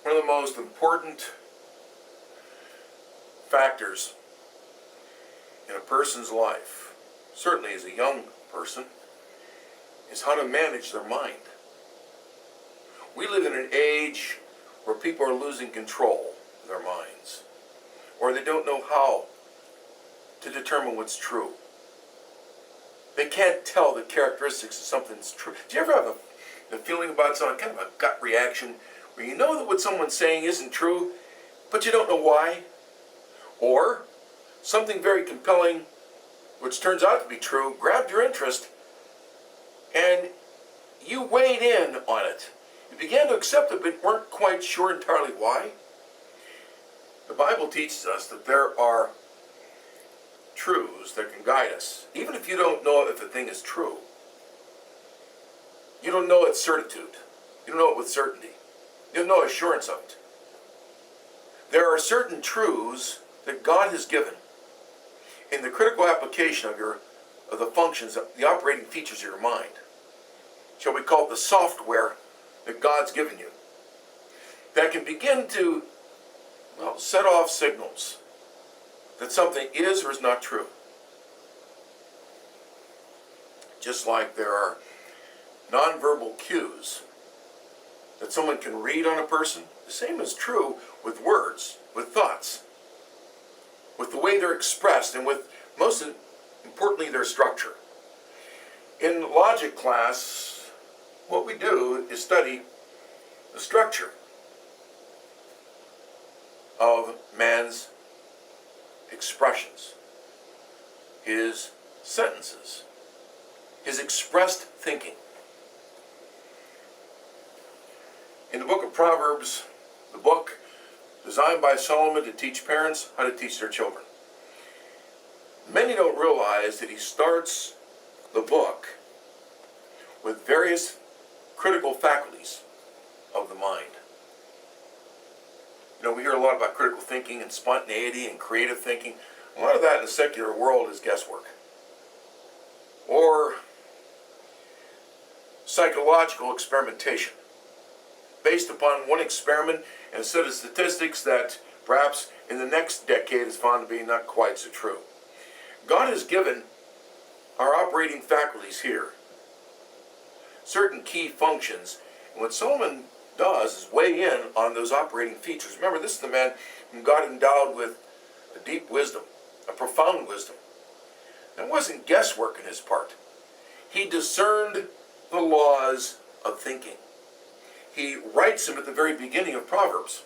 One of the most important factors in a person's life, certainly as a young person, is how to manage their mind. We live in an age where people are losing control of their minds, or they don't know how to determine what's true. They can't tell the characteristics of something's true. Do you ever have a feeling about something, kind of a gut reaction, where you know that what someone's saying isn't true, but you don't know why? Or something very compelling, which turns out to be true, grabbed your interest, and you weighed in on it. You began to accept it, but weren't quite sure entirely why. The Bible teaches us that there are truths that can guide us. Even if you don't know if a thing is true, you don't know its certitude. You don't know it with certainty. You have no assurance of it. There are certain truths that God has given in the critical application of the functions, the operating features of your mind. Shall we call it the software that God's given you, that can begin to, set off signals that something is or is not true. Just like there are nonverbal cues that someone can read on a person, the same is true with words, with thoughts, with the way they're expressed, and with, most importantly, their structure. In logic class, what we do is study the structure of man's expressions, his sentences, his expressed thinking. In the book of Proverbs, the book designed by Solomon to teach parents how to teach their children, many don't realize that he starts the book with various critical faculties of the mind. We hear a lot about critical thinking and spontaneity and creative thinking. A lot of that in the secular world is guesswork, or psychological experimentation based upon one experiment and a set of statistics that perhaps in the next decade is found to be not quite so true. God has given our operating faculties here certain key functions, and what Solomon does is weigh in on those operating features. Remember, this is the man whom God endowed with a deep wisdom, a profound wisdom. That wasn't guesswork on his part. He discerned the laws of thinking. He writes them at the very beginning of Proverbs.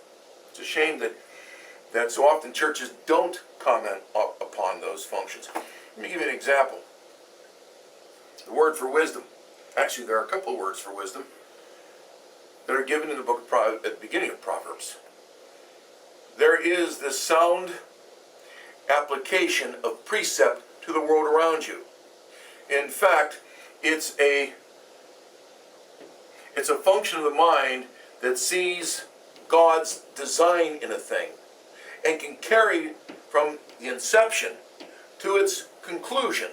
It's a shame that so often churches don't comment upon those functions. Let me give you an example. The word for wisdom. Actually, there are a couple of words for wisdom that are given in the book of Proverbs, at the beginning of Proverbs. There is this sound application of precept to the world around you. In fact, it's a function of the mind that sees God's design in a thing and can carry from the inception to its conclusion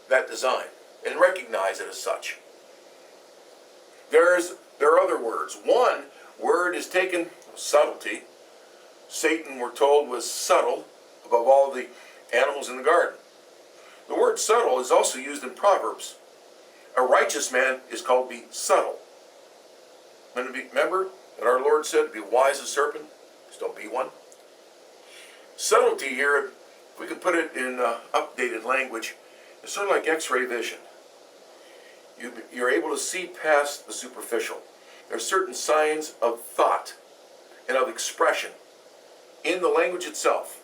that design and recognize it as such. There are other words. One word is taken, subtlety. Satan, we're told, was subtle above all the animals in the garden. The word subtle is also used in Proverbs. A righteous man is called to be subtle. Remember that our Lord said to be wise as a serpent, just don't be one. Subtlety here, if we can put it in updated language, is sort of like X-ray vision. You're able to see past the superficial. There are certain signs of thought and of expression in the language itself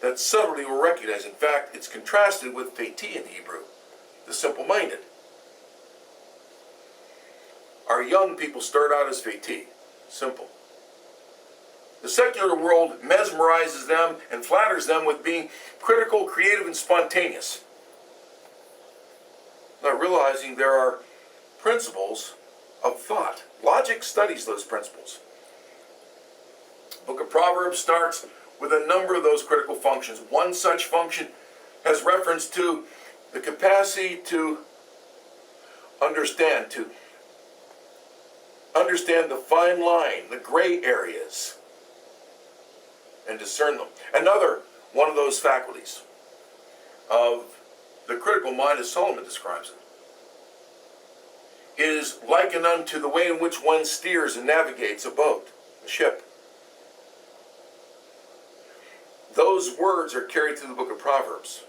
that subtlety will recognize. In fact, it's contrasted with saith in Hebrew, the simple-minded. Our young people start out as saith, simple. The secular world mesmerizes them and flatters them with being critical, creative, and spontaneous, not realizing there are principles of thought. Logic studies those principles. The book of Proverbs starts with a number of those critical functions. One such function has reference to the capacity to understand, to understand the fine line, the gray areas, and discern them. Another one of those faculties of the critical mind, as Solomon describes it, is likened unto the way in which one steers and navigates a boat, a ship. Those words are carried through the book of Proverbs.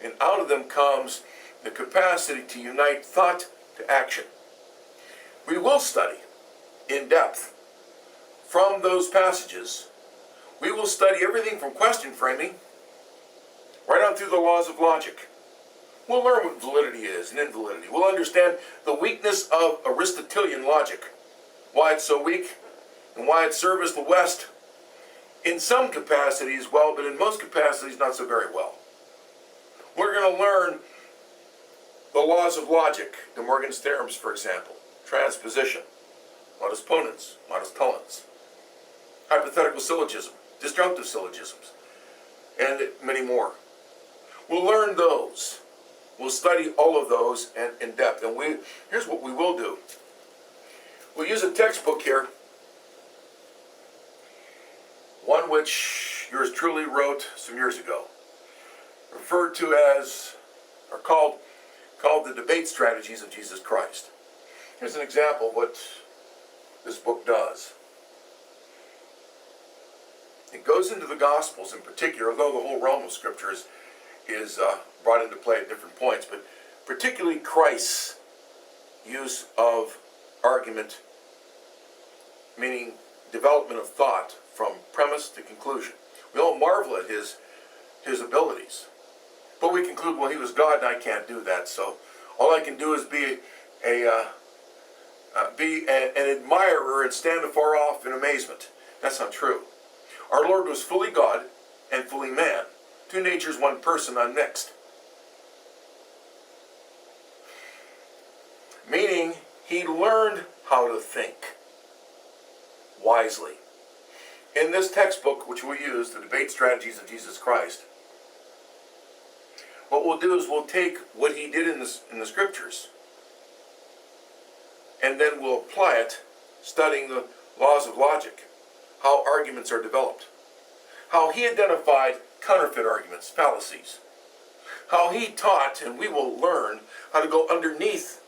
And out of them comes the capacity to unite thought to action. We will study in depth from those passages. We will study everything from question framing right on through the laws of logic. We'll learn what validity is and invalidity. We'll understand the weakness of Aristotelian logic, why it's so weak, and why it serviced the West in some capacities well, but in most capacities not so very well. We're going to learn the laws of logic, De Morgan's theorems, for example, transposition, modus ponens, modus tollens, hypothetical syllogism, disjunctive syllogisms, and many more. We'll learn those. We'll study all of those in depth. And here's what we will do. We'll use a textbook here, one which yours truly wrote some years ago, referred to as, or called the Debate Strategies of Jesus Christ. Here's an example of what this book does. It goes into the Gospels in particular, although the whole realm of Scripture is brought into play at different points, but particularly Christ's use of argument, meaning development of thought from premise to conclusion. We all marvel at his abilities, but we conclude, well, he was God and I can't do that, so all I can do is be an admirer and stand afar off in amazement. That's not true. Our Lord was fully God and fully man. Two natures, one person, unmixed. Meaning, he learned how to think wisely. In this textbook, which we use, The Debate Strategies of Jesus Christ, what we'll do is we'll take what he did in the Scriptures, and then we'll apply it, studying the laws of logic, how arguments are developed, how he identified counterfeit arguments, fallacies, how he taught, and we will learn how to go underneath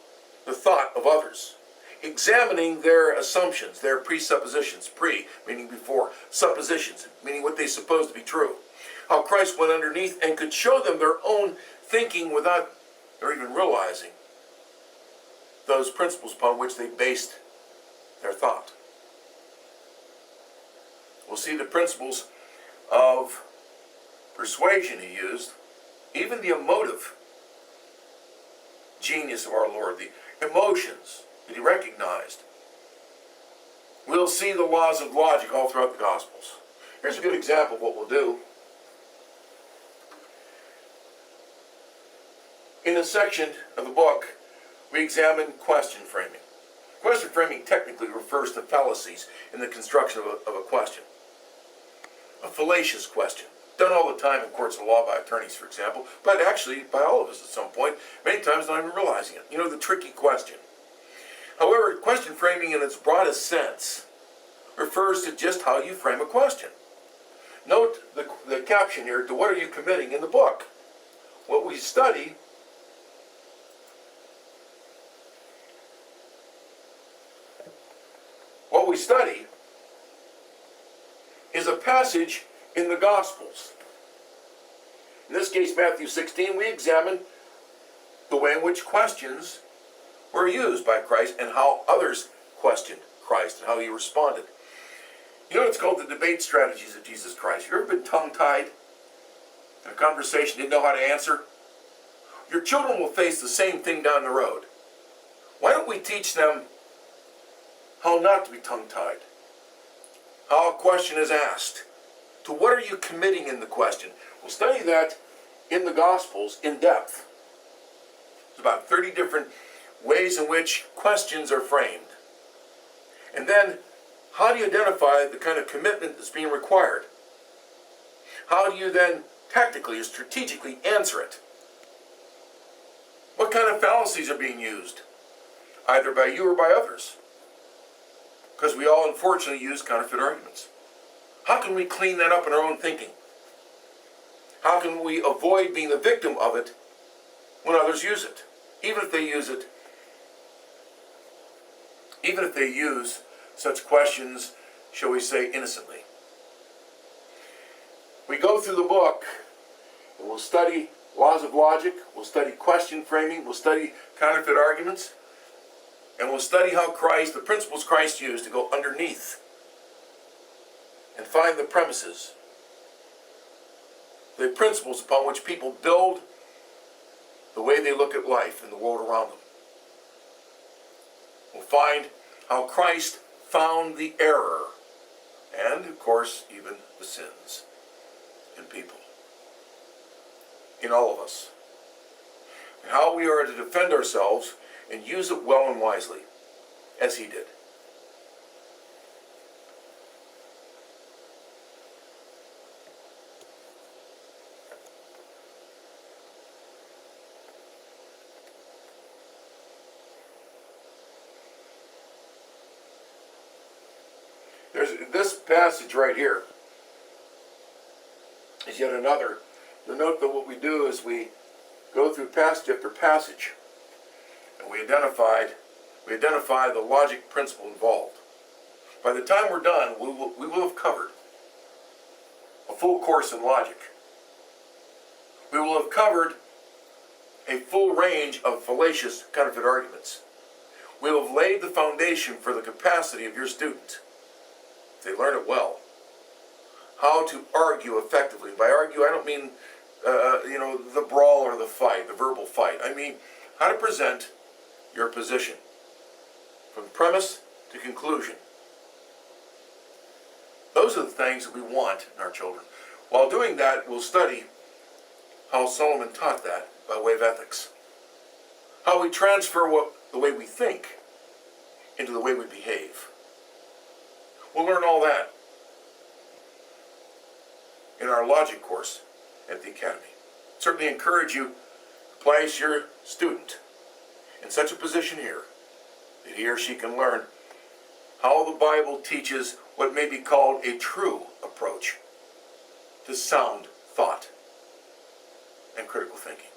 the thought of others, examining their assumptions, their presuppositions, meaning before, suppositions, meaning what they suppose to be true, how Christ went underneath and could show them their own thinking without their even realizing those principles upon which they based their thought. We'll see the principles of persuasion he used, even the emotive genius of our Lord, the emotions that he recognized. We'll see the laws of logic all throughout the Gospels. Here's a good example of what we'll do. In a section of the book, we examine question framing. Question framing technically refers to fallacies in the construction of a question. A fallacious question, done all the time in courts of law by attorneys, for example, but actually by all of us at some point, many times not even realizing it. You know, the tricky question. However, question framing in its broadest sense refers to just how you frame a question. Note the caption here, to what are you committing in the book? What we study is a passage in the Gospels. In this case, Matthew 16, we examine the way in which questions were used by Christ and how others questioned Christ and how he responded. You know, it's called the Debate Strategies of Jesus Christ. You ever been tongue-tied in a conversation, didn't know how to answer? Your children will face the same thing down the road. Why don't we teach them how not to be tongue-tied? How a question is asked. To what are you committing in the question? We'll study that in the Gospels in depth. There's about 30 different ways in which questions are framed. And then, how do you identify the kind of commitment that's being required? How do you then tactically or strategically answer it? What kind of fallacies are being used, either by you or by others? Because we all unfortunately use counterfeit arguments. How can we clean that up in our own thinking? How can we avoid being the victim of it when others use it? Even if they use such questions, shall we say, innocently. We go through the book and we'll study laws of logic, we'll study question framing, we'll study counterfeit arguments, and we'll study how the principles Christ used to go underneath and find the premises, the principles upon which people build the way they look at life and the world around them. We'll find how Christ found the error and, of course, even the sins in people, in all of us, and how we are to defend ourselves and use it well and wisely, as he did. There's this passage right here is yet another. You'll note that what we do is we go through passage after passage, and we identify the logic principle involved. By the time we're done, we will have covered a full course in logic. We will have covered a full range of fallacious counterfeit arguments. We will have laid the foundation for the capacity of your student, if they learn it well, how to argue effectively. By argue, I don't mean the brawl or the fight, the verbal fight. I mean how to present your position from premise to conclusion. Those are the things that we want in our children. While doing that, we'll study how Solomon taught that by way of ethics. How we transfer the way we think into the way we behave. We'll learn all that in our logic course at the Academy. Certainly encourage you to place your student in such a position here that he or she can learn how the Bible teaches what may be called a true approach to sound thought and critical thinking.